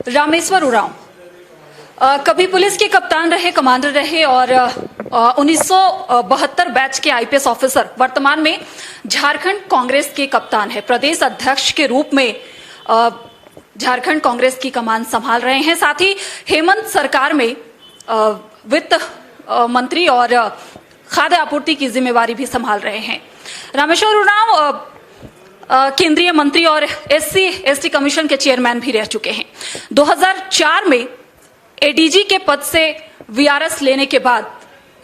रामेश्वर उरांव कभी पुलिस के कप्तान रहे, कमांडर रहे और 1972 बैच के आईपीएस ऑफिसर। वर्तमान में झारखंड कांग्रेस के कप्तान है। प्रदेश अध्यक्ष के रूप में झारखंड कांग्रेस की कमान संभाल रहे हैं। साथ ही हेमंत सरकार में वित्त मंत्री और खाद्य आपूर्ति की जिम्मेवारी भी संभाल रहे हैं। रामेश्वर उरांव केंद्रीय मंत्री और एससी/एसटी कमीशन के चेयरमैन भी रह चुके हैं। 2004 में एडीजी के पद से वीआरएस लेने के बाद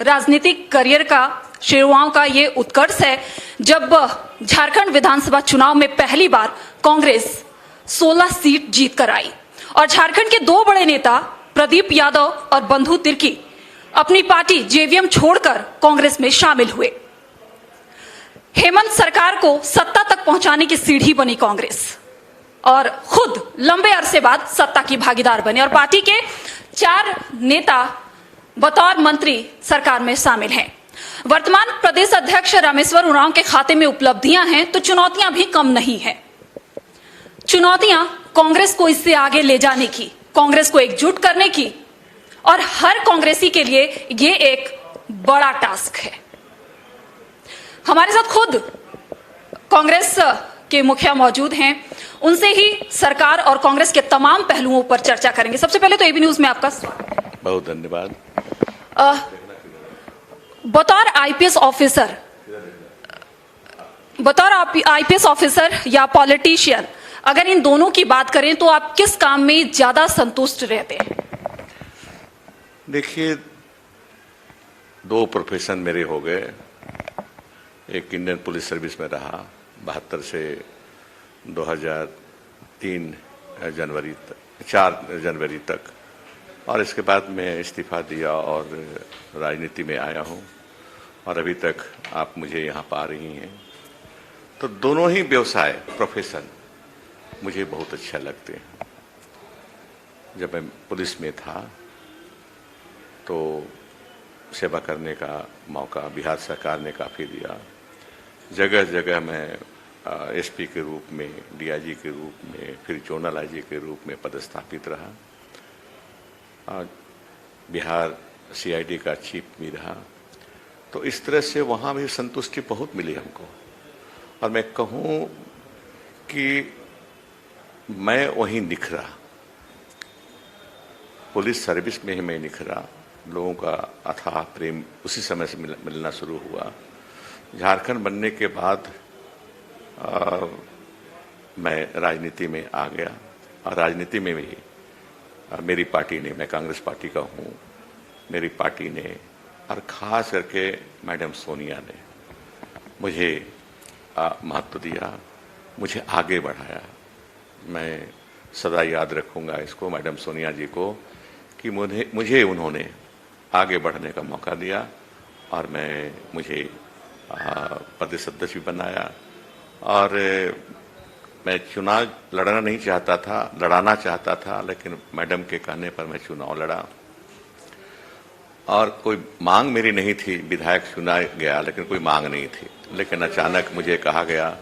राजनीतिक करियर का शुरुआत का ये उत्कर्ष है जब झारखंड विधानसभा चुनाव में पहली बार कांग्रेस 16 सीट जीत कर आई और झारखंड के दो बड़े नेता प्रदीप यादव और बंधु तिर्की अपनी पार्टी जेवीएम छोड़कर कांग्रेस में शामिल हुए। हेमंत सरकार को सत्ता तक पहुंचाने की सीढ़ी बनी कांग्रेस और खुद लंबे अरसे बाद सत्ता की भागीदार बने और पार्टी के 4 नेता बतौर मंत्री सरकार में शामिल हैं। वर्तमान प्रदेश अध्यक्ष रामेश्वर उरांव के खाते में उपलब्धियां हैं तो चुनौतियां भी कम नहीं है। चुनौतियां कांग्रेस को इससे आगे ले जाने की, कांग्रेस को एकजुट करने की और हर कांग्रेसी के लिए ये एक बड़ा टास्क है। हमारे साथ खुद कांग्रेस के मुखिया मौजूद हैं, उनसे ही सरकार और कांग्रेस के तमाम पहलुओं पर चर्चा करेंगे। सबसे पहले तो एबी न्यूज में आपका स्वागत है। बहुत धन्यवाद। बतौर आईपीएस ऑफिसर या पॉलिटिशियन, अगर इन दोनों की बात करें तो आप किस काम में ज्यादा संतुष्ट रहते हैं? देखिए, 2 प्रोफेशन मेरे हो गए। एक इंडियन पुलिस सर्विस में रहा 72 से 2003 4 जनवरी तक और इसके बाद मैं इस्तीफा दिया और राजनीति में आया हूं और अभी तक आप मुझे यहाँ पा रही हैं। तो दोनों ही व्यवसाय प्रोफेशन मुझे बहुत अच्छा लगते हैं। जब मैं पुलिस में था तो सेवा करने का मौका बिहार सरकार ने काफ़ी दिया। जगह जगह मैं एसपी के रूप में, डीआईजी के रूप में, फिर जोनल आईजी के रूप में पदस्थापित रहा। बिहार सीआईडी का चीफ भी रहा। तो इस तरह से वहाँ भी संतुष्टि बहुत मिली हमको और मैं कहूँ कि मैं वहीं निखरा, पुलिस सर्विस में ही मैं निखरा। लोगों का अथाह प्रेम उसी समय से मिलना शुरू हुआ। झारखंड बनने के बाद मैं राजनीति में आ गया और राजनीति में भी मेरी पार्टी ने, मैं कांग्रेस पार्टी का हूँ, मेरी पार्टी ने और ख़ास करके मैडम सोनिया ने मुझे महत्व दिया, मुझे आगे बढ़ाया। मैं सदा याद रखूँगा इसको, मैडम सोनिया जी को, कि मुझे उन्होंने आगे बढ़ने का मौका दिया और मुझे प्रदेश अध्यक्ष भी बनाया। और मैं चुनाव लड़ाना चाहता था, लेकिन मैडम के कहने पर मैं चुनाव लड़ा और कोई मांग मेरी नहीं थी। विधायक चुना गया लेकिन कोई मांग नहीं थी, लेकिन अचानक मुझे कहा गया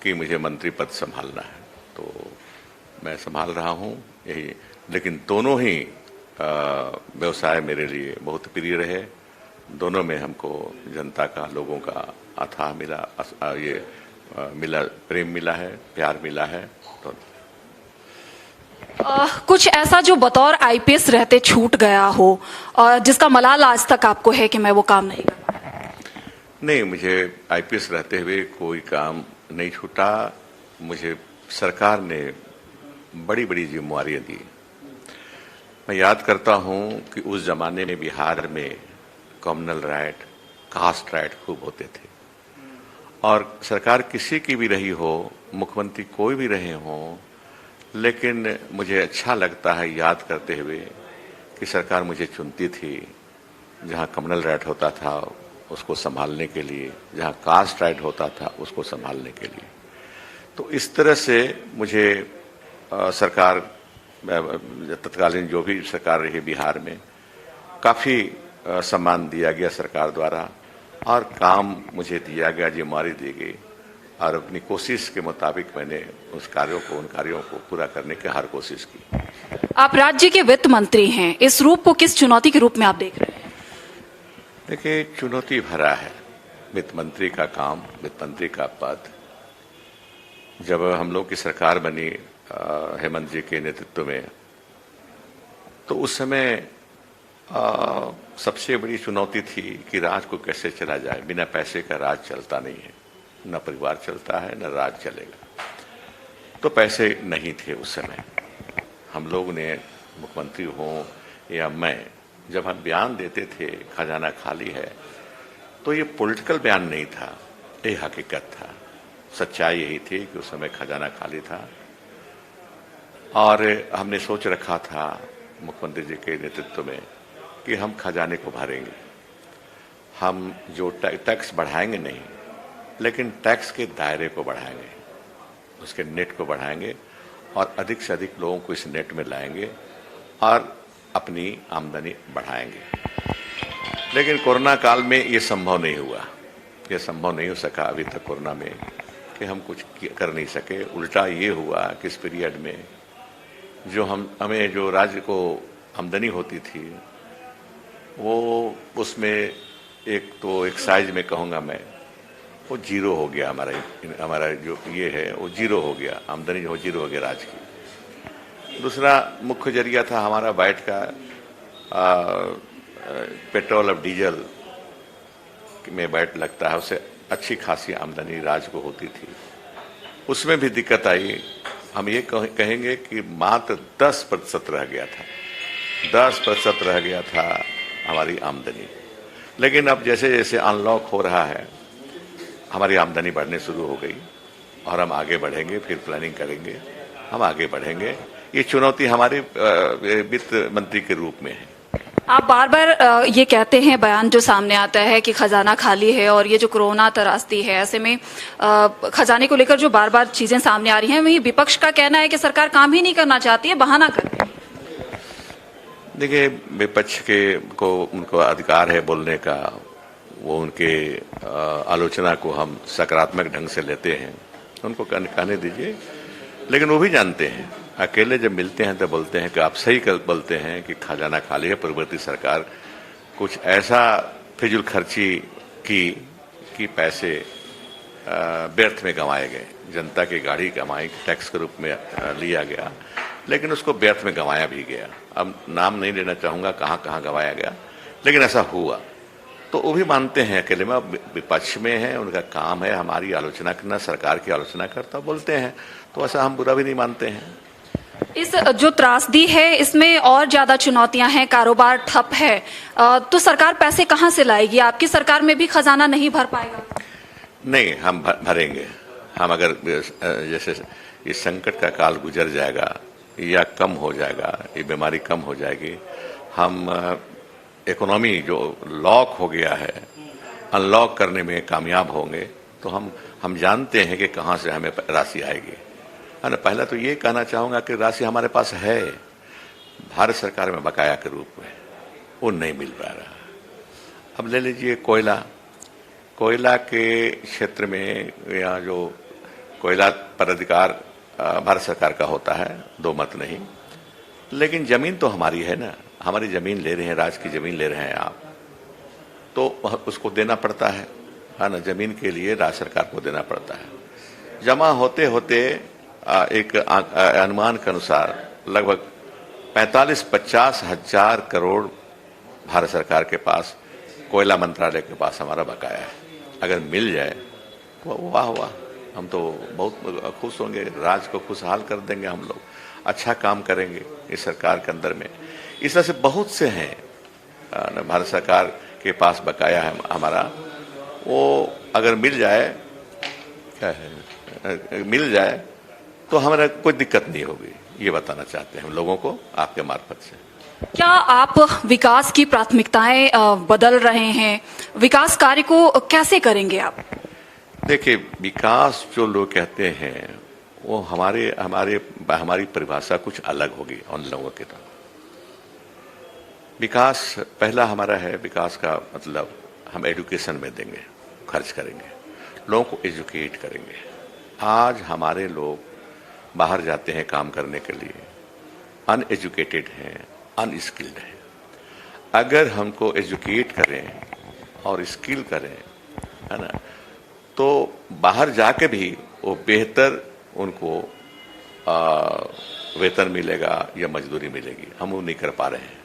कि मुझे मंत्री पद संभालना है तो मैं संभाल रहा हूँ यही। लेकिन दोनों ही व्यवसाय मेरे लिए बहुत प्रिय रहे। दोनों में हमको जनता का, लोगों का अथाह मिला, प्रेम मिला है, प्यार मिला है। तो कुछ ऐसा जो बतौर आईपीएस रहते छूट गया हो और जिसका मलाल आज तक आपको है कि मैं वो काम नहीं कर पाया? नहीं, मुझे आईपीएस रहते हुए कोई काम नहीं छूटा। मुझे सरकार ने बड़ी बड़ी जिम्मेवारियां दी। मैं याद करता हूं कि उस जमाने में बिहार में कम्युनल राइट, कास्ट राइट खूब होते थे और सरकार किसी की भी रही हो, मुख्यमंत्री कोई भी रहे हों, लेकिन मुझे अच्छा लगता है याद करते हुए कि सरकार मुझे चुनती थी। जहां कम्युनल राइट होता था उसको संभालने के लिए, जहां कास्ट राइट होता था उसको संभालने के लिए। तो इस तरह से मुझे सरकार, तत्कालीन जो भी सरकार रही बिहार में, काफ़ी सम्मान दिया गया सरकार द्वारा और काम मुझे दिया गया, जिम्मेदारी दी गई और अपनी कोशिश के मुताबिक मैंने उन कार्यों को पूरा करने की हर कोशिश की। आप राज्य के वित्त मंत्री हैं, इस रूप को किस चुनौती के रूप में आप देख रहे हैं? देखिए, चुनौती भरा है वित्त मंत्री का काम, वित्त मंत्री का पद। जब हम लोग की सरकार बनी हेमंत जी के नेतृत्व में, तो उस समय सबसे बड़ी चुनौती थी कि राज को कैसे चला जाए। बिना पैसे का राज चलता नहीं है, न परिवार चलता है न राज चलेगा। तो पैसे नहीं थे उस समय। हम लोग ने, मुख्यमंत्री हों या मैं, जब हम बयान देते थे खजाना खाली है, तो ये पॉलिटिकल बयान नहीं था, ये हकीकत था। सच्चाई यही थी कि उस समय खजाना खाली था और हमने सोच रखा था मुख्यमंत्री जी के नेतृत्व में कि हम खजाने को भरेंगे। हम जो टैक्स बढ़ाएंगे नहीं, लेकिन टैक्स के दायरे को बढ़ाएंगे, उसके नेट को बढ़ाएंगे और अधिक से अधिक लोगों को इस नेट में लाएंगे और अपनी आमदनी बढ़ाएंगे। लेकिन कोरोना काल में ये संभव नहीं हुआ। ये संभव नहीं हो सका अभी तक कोरोना में कि हम कुछ कर नहीं सके। उल्टा ये हुआ कि इस पीरियड में हमें जो राज्य को आमदनी होती थी, वो उसमें एक तो एक्साइज में कहूँगा मैं, वो जीरो हो गया। हमारा जो ये है वो जीरो हो गया, आमदनी जो जीरो हो गया राज्य की। दूसरा मुख्य जरिया था हमारा वैट का, पेट्रोल और डीजल में वैट लगता है, उससे अच्छी खासी आमदनी राज्य को होती थी। उसमें भी दिक्कत आई। हम ये कहेंगे कि मात्र 10% रह गया था, 10% रह गया था हमारी आमदनी। लेकिन अब जैसे जैसे अनलॉक हो रहा है, हमारी आमदनी बढ़ने शुरू हो गई और हम आगे बढ़ेंगे, फिर प्लानिंग करेंगे, हम आगे बढ़ेंगे। ये चुनौती हमारे वित्त मंत्री के रूप में है। आप बार बार ये कहते हैं, बयान जो सामने आता है कि खजाना खाली है और ये जो कोरोना त्रासदी है, ऐसे में खजाने को लेकर जो बार बार चीजें सामने आ रही हैं, वहीं विपक्ष का कहना है कि सरकार काम ही नहीं करना चाहती है, बहाना कर रही है। देखिए, विपक्ष को उनको अधिकार है बोलने का, वो उनके आलोचना को हम सकारात्मक ढंग से लेते हैं, उनको कहने दीजिए। लेकिन वो भी जानते हैं, अकेले जब मिलते हैं तो बोलते हैं कि आप सही बोलते हैं कि खजाना खाली है। पूर्ववर्ती सरकार कुछ ऐसा फिजूल खर्ची की कि पैसे व्यर्थ में गंवाए गए। जनता की गाड़ी कमाई टैक्स के रूप में लिया गया, लेकिन उसको व्यर्थ में गंवाया भी गया। अब नाम नहीं लेना चाहूँगा कहाँ कहाँ गंवाया गया, लेकिन ऐसा हुआ। तो वो भी मानते हैं, अकेले में विपक्ष में है, उनका काम है हमारी आलोचना करना, सरकार की आलोचना करता बोलते हैं, तो ऐसा हम बुरा भी नहीं मानते हैं। इस जो त्रासदी है, इसमें और ज्यादा चुनौतियां हैं, कारोबार ठप है, तो सरकार पैसे कहां से लाएगी? आपकी सरकार में भी खजाना नहीं भर पाएगा? नहीं, हम भरेंगे। हम अगर जैसे इस संकट का काल गुजर जाएगा या कम हो जाएगा, ये बीमारी कम हो जाएगी, हम इकोनॉमी जो लॉक हो गया है अनलॉक करने में कामयाब होंगे, तो हम जानते हैं कि कहाँ से हमें राशि आएगी, है ना। पहला तो ये कहना चाहूँगा कि राशि हमारे पास है, भारत सरकार में बकाया के रूप में, वो नहीं मिल पा रहा। अब ले लीजिए कोयला के क्षेत्र में, या जो कोयला पर अधिकार भारत सरकार का होता है, दो मत नहीं, लेकिन जमीन तो हमारी है ना। हमारी जमीन ले रहे हैं, राज्य की जमीन ले रहे हैं आप, तो उसको देना पड़ता है ना। जमीन के लिए राज्य सरकार को देना पड़ता है। जमा होते होते एक अनुमान के अनुसार लगभग 45-50 हजार करोड़ भारत सरकार के पास, कोयला मंत्रालय के पास हमारा बकाया है। अगर मिल जाए तो वाह वाह, हम तो बहुत खुश होंगे, राज्य को खुशहाल कर देंगे, हम लोग अच्छा काम करेंगे इस सरकार के अंदर में। इस तरह से बहुत से हैं भारत सरकार के पास बकाया है हमारा, वो अगर मिल जाए तो हमारा कोई दिक्कत नहीं होगी, ये बताना चाहते हैं हम लोगों को आपके मार्फत से। क्या आप विकास की प्राथमिकताएं बदल रहे हैं? विकास कार्य को कैसे करेंगे आप? देखिए, विकास जो लोग कहते हैं वो हमारी परिभाषा कुछ अलग होगी उन लोगों की तरह। विकास पहला हमारा है, विकास का मतलब हम एजुकेशन में देंगे, खर्च करेंगे। लोगों को एजुकेट करेंगे। आज हमारे लोग बाहर जाते हैं काम करने के लिए, अनएजुकेटेड हैं, अनस्किल्ड हैं। अगर हमको एजुकेट करें और स्किल करें, है ना, तो बाहर जाके भी वो बेहतर उनको वेतन मिलेगा या मजदूरी मिलेगी। हम वो नहीं कर पा रहे हैं।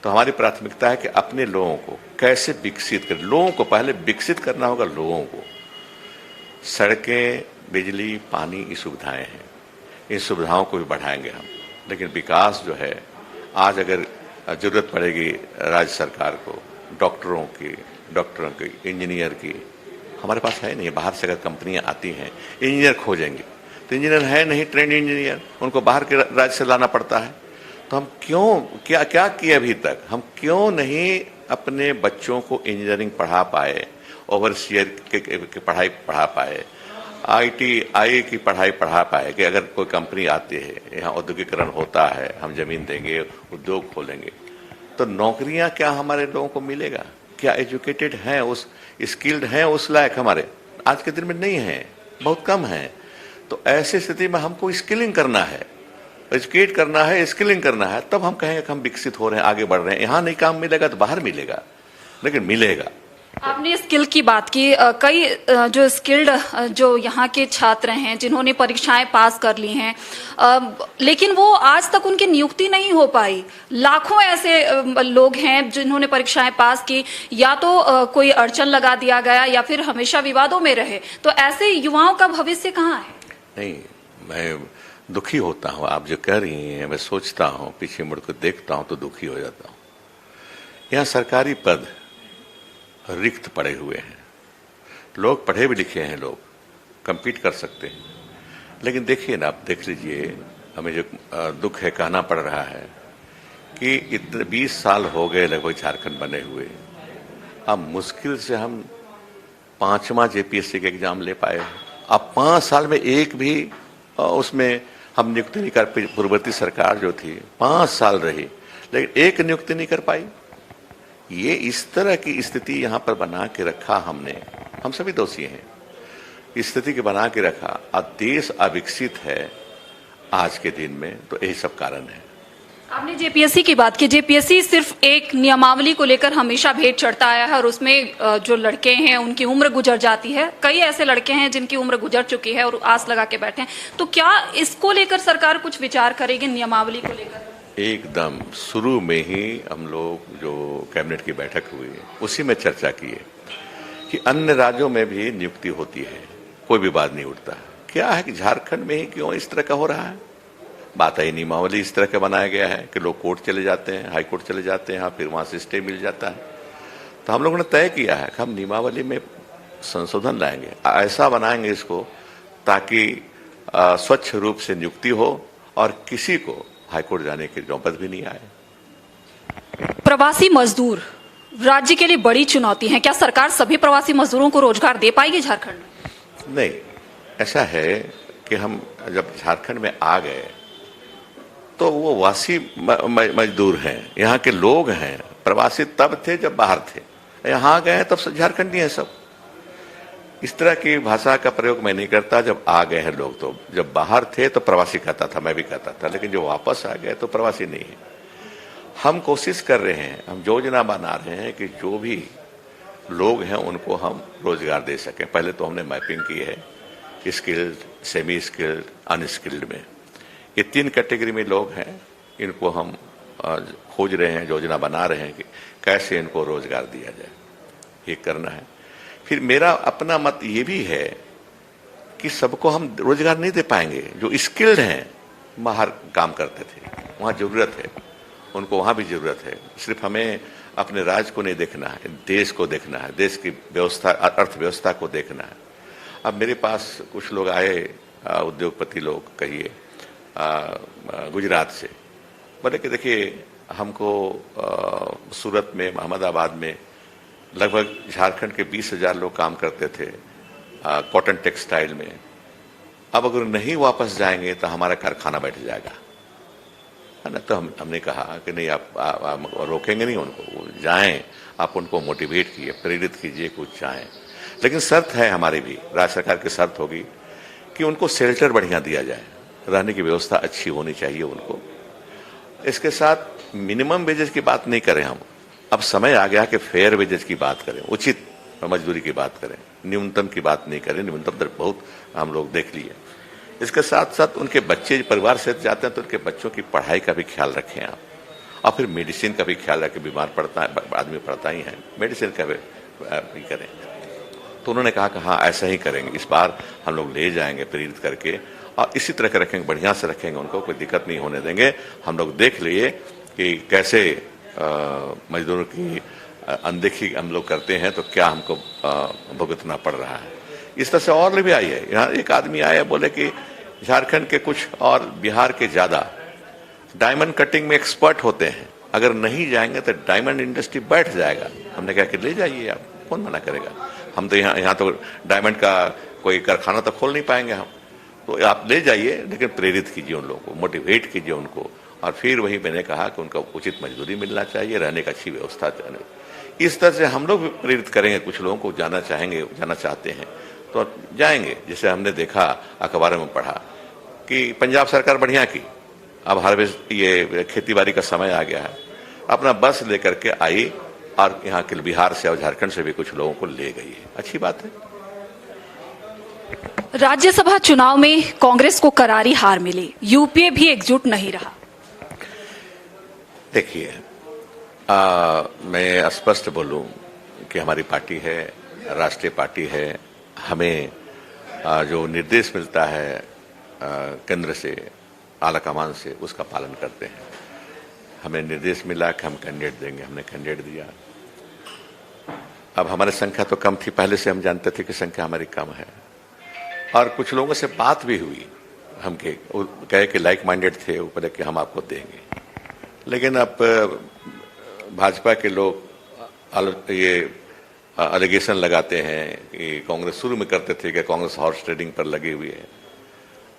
तो हमारी प्राथमिकता है कि अपने लोगों को कैसे विकसित करें। लोगों को पहले विकसित करना होगा। लोगों को सड़कें, बिजली, पानी, ये सुविधाएं हैं, इन सुविधाओं को भी बढ़ाएंगे हम। लेकिन विकास जो है, आज अगर जरूरत पड़ेगी राज्य सरकार को डॉक्टरों की, इंजीनियर की, हमारे पास है नहीं। बाहर से अगर कंपनियां आती हैं, इंजीनियर खोजेंगे तो इंजीनियर है नहीं, ट्रेंड इंजीनियर, उनको बाहर के राज्य से लाना पड़ता है। तो हम क्यों, क्या किए अभी तक, हम क्यों नहीं अपने बच्चों को इंजीनियरिंग पढ़ा पाए, ओवरसीयर की पढ़ाई पढ़ा पाए, ITI की पढ़ाई पढ़ा पाए कि अगर कोई कंपनी आती है, यहाँ औद्योगिकरण होता है, हम जमीन देंगे, उद्योग खोलेंगे, तो नौकरियां क्या हमारे लोगों को मिलेगा? क्या एजुकेटेड हैं, उस स्किल्ड हैं, उस लायक हमारे आज के दिन में नहीं है, बहुत कम है। तो ऐसी स्थिति में हमको स्किलिंग करना है, एजुकेट करना है, स्किलिंग करना है, तब हम कहेंगे कि हम विकसित हो रहे हैं, आगे बढ़ रहे हैं। यहाँ नहीं काम मिलेगा तो बाहर मिलेगा, लेकिन मिलेगा। आपने स्किल की बात की। कई जो स्किल्ड जो यहाँ के छात्र हैं, जिन्होंने परीक्षाएं पास कर ली हैं, लेकिन वो आज तक उनकी नियुक्ति नहीं हो पाई। लाखों ऐसे लोग हैं जिन्होंने परीक्षाएं पास की, या तो कोई अड़चन लगा दिया गया या फिर हमेशा विवादों में रहे। तो ऐसे युवाओं का भविष्य कहाँ है? नहीं, मैं दुखी होता हूँ। आप जो कह रही हैं, मैं सोचता हूँ, पीछे मुड़ कर देखता हूँ तो दुखी हो जाता हूँ। यहाँ सरकारी पद रिक्त पड़े हुए हैं, लोग पढ़े भी लिखे हैं, लोग compete कर सकते हैं। लेकिन देखिए ना, आप देख लीजिए, हमें जो दुख है, कहना पड़ रहा है कि इतने 20 साल हो गए लगभग झारखंड बने हुए, अब मुश्किल से हम 5वां JPSC का एग्जाम ले पाए। अब 5 साल में एक भी उसमें हम नियुक्ति नहीं कर पाई। पूर्ववर्ती सरकार जो थी 5 साल रही, लेकिन एक नियुक्ति नहीं कर पाई। ये इस तरह की स्थिति यहाँ पर बना के रखा हमने, हम सभी दोषी हैं, इस स्थिति के बना के रखा। अब देश अविकसित है आज के दिन में, तो यही सब कारण है। आपने JPSC की बात की। JPSC सिर्फ एक नियमावली को लेकर हमेशा भेंट चढ़ता आया है और उसमें जो लड़के हैं उनकी उम्र गुजर जाती है। कई ऐसे लड़के हैं जिनकी उम्र गुजर चुकी है और आस लगा के बैठे हैं। तो क्या इसको लेकर सरकार कुछ विचार करेगी, नियमावली को लेकर? एकदम शुरू में ही हम लोग जो कैबिनेट की बैठक हुई, उसी में चर्चा की है कि अन्य राज्यों में भी नियुक्ति होती है, कोई विवाद नहीं उठता। क्या है कि झारखंड में ही क्यों इस तरह का हो रहा है? बात है, नियमावली इस तरह का बनाया गया है कि लोग कोर्ट चले जाते हैं, हाई कोर्ट चले जाते हैं, फिर वहां से स्टे मिल जाता है। तो हम लोगों ने तय किया है कि हम नियमावली में संशोधन लाएंगे, ऐसा बनाएंगे इसको ताकि स्वच्छ रूप से नियुक्ति हो और किसी को हाईकोर्ट जाने की नौबत भी नहीं आए। प्रवासी मजदूर राज्य के लिए बड़ी चुनौती है। क्या सरकार सभी प्रवासी मजदूरों को रोजगार दे पाएगी झारखंड में? नहीं, ऐसा है कि हम जब झारखंड में आ गए तो वो वासी मजदूर हैं, यहाँ के लोग हैं। प्रवासी तब थे जब बाहर थे, यहाँ आ गए हैं तब झारखंडी है सब। इस तरह की भाषा का प्रयोग मैं नहीं करता। जब आ गए हैं लोग, तो जब बाहर थे तो प्रवासी कहता था, मैं भी कहता था, लेकिन जो वापस आ गए तो प्रवासी नहीं है। हम कोशिश कर रहे हैं, हम योजना बना रहे हैं कि जो भी लोग हैं उनको हम रोजगार दे सकें। पहले तो हमने मैपिंग की है, स्किल्ड, सेमी स्किल्ड, अनस्किल्ड में। ये 3 कैटेगरी में लोग हैं, इनको हम खोज रहे हैं, योजना बना रहे हैं कि कैसे इनको रोजगार दिया जाए, ये करना है। फिर मेरा अपना मत ये भी है कि सबको हम रोजगार नहीं दे पाएंगे। जो स्किल्ड हैं, बाहर काम करते थे, वहाँ जरूरत है, उनको वहाँ भी जरूरत है। सिर्फ हमें अपने राज्य को नहीं देखना है, देश को देखना है, देश की व्यवस्था, अर्थव्यवस्था को देखना है। अब मेरे पास कुछ लोग आए, उद्योगपति लोग कहिए, गुजरात से, बोले कि देखिए हमको सूरत में, अहमदाबाद में लगभग झारखंड के 20,000 लोग काम करते थे कॉटन टेक्सटाइल में। अब अगर नहीं वापस जाएंगे तो हमारा कारखाना बैठ जाएगा, है ना। तो हमने कहा कि नहीं, आप रोकेंगे नहीं उनको, वो जाएं, आप उनको मोटिवेट कीजिए, प्रेरित कीजिए, कुछ जाएं। लेकिन शर्त है हमारी भी, राज्य सरकार की शर्त होगी कि उनको शेल्टर बढ़िया दिया जाए, रहने की व्यवस्था अच्छी होनी चाहिए उनको। इसके साथ मिनिमम वेजेस की बात नहीं करें हम, अब समय आ गया कि फेयर वेजेस की बात करें, उचित मजदूरी की बात करें, न्यूनतम की बात नहीं करें। न्यूनतम दर बहुत हम लोग देख लिए। इसके साथ साथ उनके बच्चे परिवार से जाते हैं तो उनके बच्चों की पढ़ाई का भी ख्याल रखें आप, और फिर मेडिसिन का भी ख्याल रखें। बीमार पड़ता है आदमी, पड़ता ही है, मेडिसिन का भी करें। तो उन्होंने कहा कि हाँ ऐसा ही करेंगे, इस बार हम लोग ले जाएंगे प्रेरित करके, और इसी तरह के रखेंगे, बढ़िया से रखेंगे, उनको कोई दिक्कत नहीं होने देंगे। हम लोग देख लिए कि कैसे मजदूरों की अनदेखी हम लोग करते हैं तो क्या हमको भुगतना पड़ रहा है। इस तरह से और भी आई है। यहाँ एक आदमी आया, बोले कि झारखंड के कुछ और बिहार के ज्यादा डायमंड कटिंग में एक्सपर्ट होते हैं, अगर नहीं जाएंगे तो डायमंड इंडस्ट्री बैठ जाएगा। हमने कहा कि ले जाइए आप, कौन मना करेगा। हम तो यहाँ तो डायमंड का कोई कारखाना तो खोल नहीं पाएंगे हम, तो आप ले जाइए, लेकिन प्रेरित कीजिए उन लोगों को, मोटिवेट कीजिए उनको। और फिर वही मैंने कहा कि उनको उचित मजदूरी मिलना चाहिए, रहने की अच्छी व्यवस्था चाहिए। इस तरह से हम लोग भी प्रेरित करेंगे। कुछ लोगों को जाना चाहते हैं तो जाएंगे। जैसे हमने देखा, अखबारों में पढ़ा कि पंजाब सरकार बढ़िया की, अब हार्वेस्ट ये खेती बाड़ी का समय आ गया है, अपना बस लेकर के आई और यहाँ के बिहार से और झारखंड से भी कुछ लोगों को ले गई है। अच्छी बात है। राज्यसभा चुनाव में कांग्रेस को करारी हार मिली, यूपीए भी एकजुट नहीं रहा। देखिए, मैं स्पष्ट बोलूं कि हमारी पार्टी है, राष्ट्रीय पार्टी है। हमें जो निर्देश मिलता है केंद्र से, आला कमान से, उसका पालन करते हैं। हमें निर्देश मिला कि हम कैंडिडेट देंगे, हमने कैंडिडेट दिया। अब हमारी संख्या तो कम थी, पहले से हम जानते थे कि संख्या हमारी कम है, और कुछ लोगों से बात भी हुई। हम कहे कि लाइक माइंडेड थे, ऊपर कि हम आपको देंगे। लेकिन अब भाजपा के लोग ये एलिगेशन लगाते हैं कि कांग्रेस शुरू में करते थे कि कांग्रेस हॉर्स ट्रेडिंग पर लगी हुई है।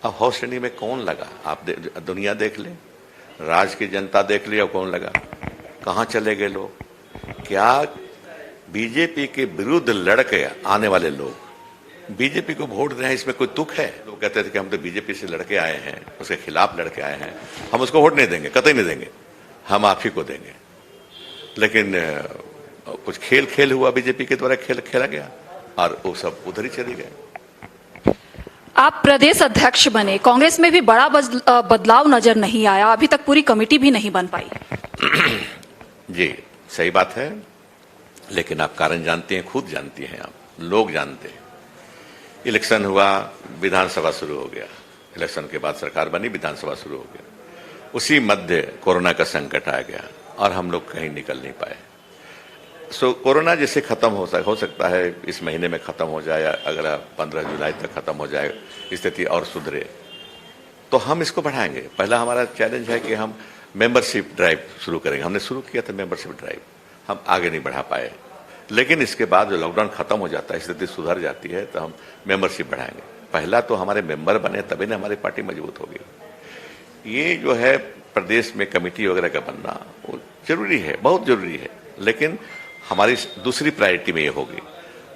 अब हॉर्स ट्रेडिंग में कौन लगा? आप दुनिया देख ले, राज की जनता देख लिया, कौन लगा, कहाँ चले गए लोग? क्या बीजेपी के विरुद्ध लड़के आने वाले लोग बीजेपी को वोट रहे हैं, इसमें कोई तुक है? लोग कहते थे कि हम तो बीजेपी से लड़के आए हैं, उसके खिलाफ लड़के आए हैं, हम उसको वोट नहीं देंगे, कतई नहीं देंगे, हम आप ही को देंगे। लेकिन कुछ खेल हुआ, बीजेपी के द्वारा खेल खेला गया और वो सब उधर ही चले गए। आप प्रदेश अध्यक्ष बने, कांग्रेस में भी बड़ा बदलाव नजर नहीं आया, अभी तक पूरी कमेटी भी नहीं बन पाई। जी सही बात है, लेकिन आप कारण जानते हैं, खुद जानती हैं आप, लोग जानते हैं। इलेक्शन हुआ, विधानसभा शुरू हो गया, इलेक्शन के बाद सरकार बनी, विधानसभा शुरू हो गया, उसी मध्य कोरोना का संकट आ गया और हम लोग कहीं निकल नहीं पाए। कोरोना जैसे खत्म हो सकता है इस महीने में खत्म हो जाए, अगला 15 जुलाई तक खत्म हो जाए, स्थिति और सुधरे तो हम इसको बढ़ाएंगे। पहला हमारा चैलेंज है कि हम मेंबरशिप ड्राइव शुरू करेंगे। हमने शुरू किया था मेंबरशिप ड्राइव, हम आगे नहीं बढ़ा पाए, लेकिन इसके बाद जो लॉकडाउन खत्म हो जाता है, स्थिति सुधर जाती है, तो हम मेंबरशिप बढ़ाएंगे। पहला तो हमारे मेंबर बने, तभी ना हमारी पार्टी मजबूत होगी। ये जो है प्रदेश में कमेटी वगैरह का बनना वो जरूरी है, बहुत जरूरी है, लेकिन हमारी दूसरी प्रायोरिटी में ये होगी।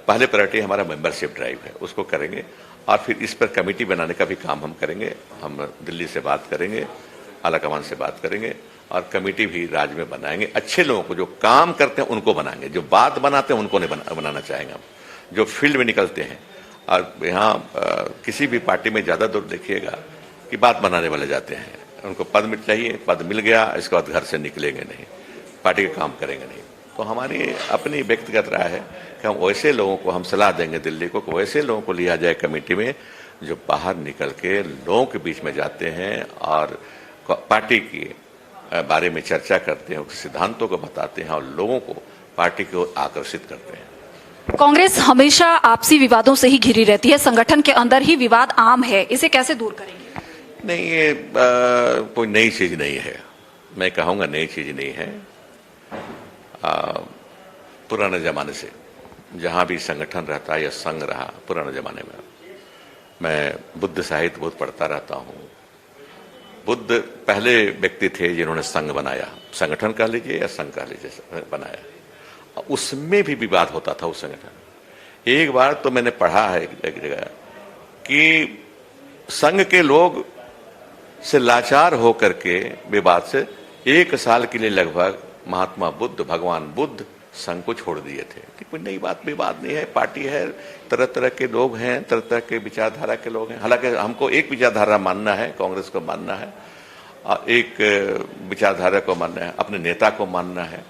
पहले प्रायोरिटी हमारा मेंबरशिप ड्राइव है, उसको करेंगे, और फिर इस पर कमेटी बनाने का भी काम हम करेंगे। हम दिल्ली से बात करेंगे, आलाकमान से बात करेंगे, और कमेटी भी राज्य में बनाएंगे। अच्छे लोगों को, जो काम करते हैं उनको बनाएंगे, जो बात बनाते हैं उनको नहीं बनाना चाहेंगे हम, जो फील्ड में निकलते हैं। और यहाँ किसी भी पार्टी में ज़्यादा दूर देखिएगा कि बात बनाने वाले जाते हैं, उनको पद मिल चाहिए, पद मिल गया, इसके बाद घर से निकलेंगे नहीं, पार्टी का काम करेंगे नहीं। तो हमारी अपनी व्यक्तिगत राय है कि हम वैसे लोगों को, हम सलाह देंगे दिल्ली को कि वैसे लोगों को लिया जाए कमेटी में जो बाहर निकल के लोगों के बीच में जाते हैं और पार्टी के बारे में चर्चा करते हैं, सिद्धांतों को बताते हैं और लोगों को पार्टी की ओर आकर्षित करते हैं। कांग्रेस हमेशा आपसी विवादों से ही घिरी रहती है, संगठन के अंदर ही विवाद आम है, इसे कैसे दूर करेंगे? नहीं, ये कोई नई चीज नहीं है, मैं कहूँगा नई चीज नहीं है। पुराने जमाने से जहाँ भी संगठन रहता है या संघ रहा, पुराने जमाने में मैं बुद्ध साहित्य बहुत पढ़ता रहता हूँ। बुद्ध पहले व्यक्ति थे जिन्होंने संघ बनाया, संगठन कह लीजिए या संघ कह लीजिए, बनाया। उसमें भी विवाद होता था उस संगठन। एक बार तो मैंने पढ़ा है एक जगह कि संघ के लोग से लाचार होकर के विवाद से 1 साल के लिए लगभग महात्मा बुद्ध, भगवान बुद्ध संघ को छोड़ दिए थे कि कोई नई बात विवाद नहीं है, पार्टी है, तरह तरह के लोग हैं, तरह तरह के विचारधारा के लोग हैं। हालांकि हमको एक विचारधारा मानना है, कांग्रेस को मानना है, एक विचारधारा को मानना है, अपने नेता को मानना है,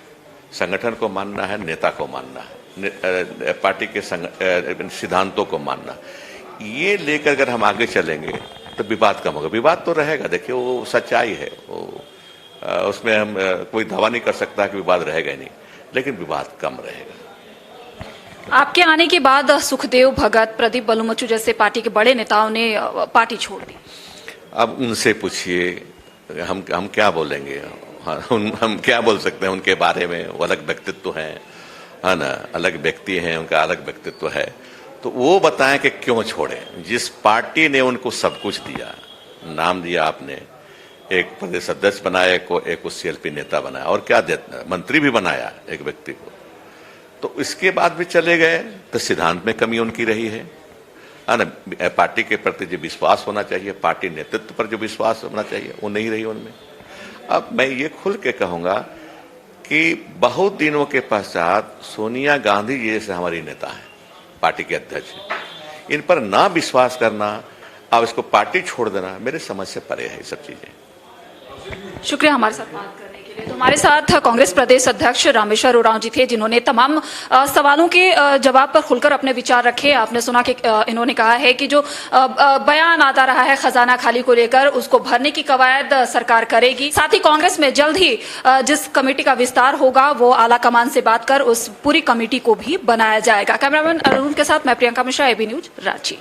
संगठन को मानना है, नेता को मानना है, पार्टी के सिद्धांतों को मानना। ये लेकर अगर हम आगे चलेंगे तो विवाद कम होगा। विवाद तो रहेगा, देखिए वो सच्चाई है, वो उसमें हम कोई दावा नहीं कर सकता कि विवाद रहेगा ही नहीं, लेकिन विवाद कम रहेगा। आपके आने के बाद सुखदेव भगत, प्रदीप बलूमचू जैसे पार्टी के बड़े नेताओं ने पार्टी छोड़ दी। अब उनसे पूछिए, हम क्या बोलेंगे? हम क्या बोल सकते हैं उनके बारे में? वो अलग व्यक्तित्व हैं, है ना, अलग व्यक्ति हैं, उनका अलग व्यक्तित्व है, तो वो बताएं कि क्यों छोड़े। जिस पार्टी ने उनको सब कुछ दिया, नाम दिया, आपने एक प्रदेश अध्यक्ष बनाया, एक को सीएलपी नेता बनाया, और क्या मंत्री भी बनाया एक व्यक्ति को, तो इसके बाद भी चले गए, तो सिद्धांत में कमी उनकी रही है ना। पार्टी के प्रति जो विश्वास होना चाहिए, पार्टी नेतृत्व पर जो विश्वास होना चाहिए, वो नहीं रही उनमें। अब मैं ये खुल के कहूंगा कि बहुत दिनों के पश्चात सोनिया गांधी जी जैसे हमारी नेता है, पार्टी के अध्यक्ष, इन पर ना विश्वास करना, अब इसको पार्टी छोड़ देना, मेरे समझ से परे है ये सब चीजें। शुक्रिया हमारे साथ बात करने के लिए। तो हमारे साथ कांग्रेस प्रदेश अध्यक्ष रामेश्वर उरांव जी थे, जिन्होंने तमाम सवालों के जवाब पर खुलकर अपने विचार रखे। आपने सुना कि इन्होंने कहा है कि जो बयान आता रहा है खजाना खाली को लेकर, उसको भरने की कवायद सरकार करेगी। साथ ही कांग्रेस में जल्द ही जिस कमेटी का विस्तार होगा, वो आला कमान से बात कर उस पूरी कमेटी को भी बनाया जाएगा। कैमरामैन अरुण के साथ मैं प्रियंका मिश्रा, एबी न्यूज, रांची।